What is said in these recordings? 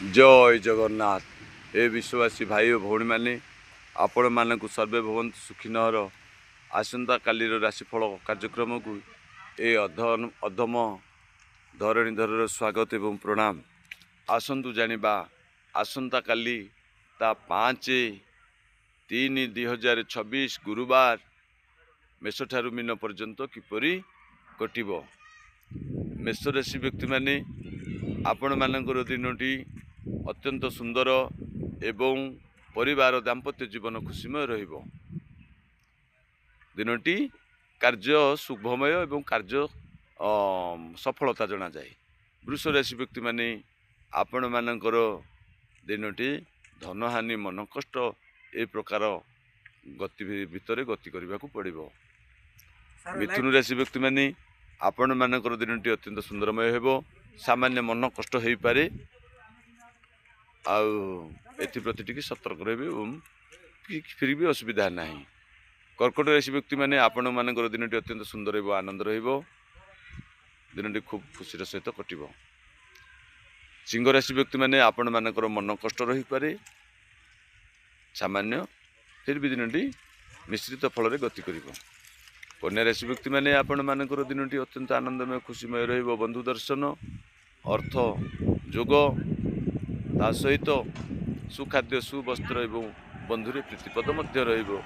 जय जगन्नाथ। हे विश्ववासी भाई और भौणी मैंने आपण मानक सर्वे भवंतु सुखीनहर आसंता काली राशिफल कार्यक्रम को ए अधम धरणीधर स्वागत एवं प्रणाम। आसंतु जानिबा आसंता काली ता 5-3-2026 गुरुवार मेष ठारू मीन पर्यंत किपरि कटिबो। मेष राशि व्यक्ति माने आपण मानकर दिनटी अत्यंत सुंदर एवं परिवार दाम्पत्य जीवन खुशीमय रहिबो। दिनटी कार्य शुभमय एवं कार्य सफलता जना जाए। वृष राशि व्यक्ति माने आपण मानकर दिनटी धनहानि मन कष्ट ए प्रकार गति भितर गति करने को पड़ो। मिथुन राशि व्यक्ति माने आपण मानकर दिनटी अत्यंत सुंदरमय हेबो। सामान्य मन कष्ट हो पारे आप्रति टी सतर्क रहे फिर भी असुविधा ना। कर्कट राशि व्यक्ति माने आपण मानकर दिनटी अत्यंत सुंदर एवं आनंद रहिबो। दिनटी खूब खुशी सहित कटिबो। सिंह राशि व्यक्ति माने आपण मानकर मन कष्ट रही पारे सामान्य फिर भी दिनटी मिश्रित फल रे गति करिबो। कन्या राशि व्यक्ति माने आपण मानकर दिनटी अत्यंत आनंदमय खुशीमय रहिबो। बंधु दर्शन अर्थ जोग ता सहित सुखाद्य सुवस्त्र एवं बंधुरे प्रीतिपद मध्य रहिबो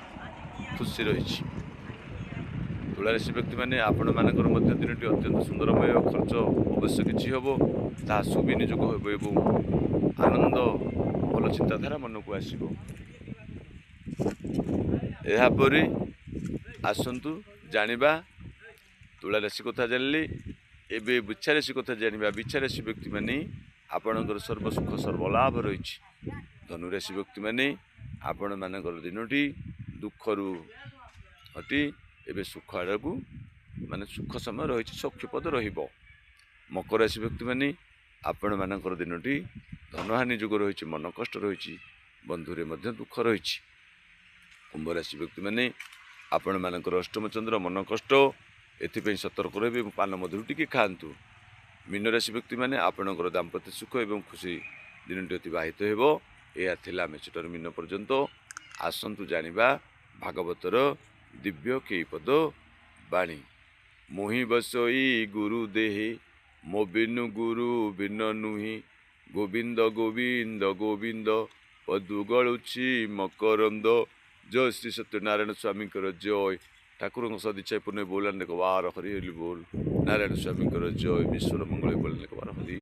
खुशी रही। तुला राशि व्यक्ति माने आपण मानकर मध्य दिनटी अत्यंत सुंदरमय खर्च अवश्य किछि हबो ता सुविनियोग हेबो एवं आनंद भल चिंताधारा मन को आसीबो। एहा परि आसंतु जानिबा तुला राशि कथा जानली एबे बिच्छा राशि कथा जानिबा। बिच्छा राशि व्यक्ति माने आपणकर सर्व सुख सर्वलाभ रही। धनु राशि व्यक्ति माने आपण मानकर दिनटी दुखरु हटी एबे सुख आड़कू माने सुख समय रही सौख्यपद रहिबो। मकर राशि व्यक्ति माने आपण मानकर दिनटी धनहानि जोग रही मन कष्ट रही बंधुरे मध्य दुख रही। कुंभ राशि व्यक्ति माने आपण मानकर अष्टम चंद्र मन कष्ट एथिपई सतर्क रहे पान मधुर टिके खातु। मीन राशि व्यक्ति माने आपणकर दाम्पत्य सुख एवं खुशी दिनटी अतिबाहित हेबो। यह थिला मेषटर मीन पर्यंत। आसंतु जानिबा भागवतर दिव्य केई पद बाणी। मोहि बसई गुरु देहे मो बिनु गुरु बिन नुहि गोविंद गोविंद गोविंद पदु गलुछि मकरंद। जय श्री सत्यनारायण स्वामी जय। ठाकुर सदिच्छा पुण्य बोलन एक बार हरि हरि बोल। नारायण स्वामी जय। विश्वर मंगल बोलन एक बार हरि।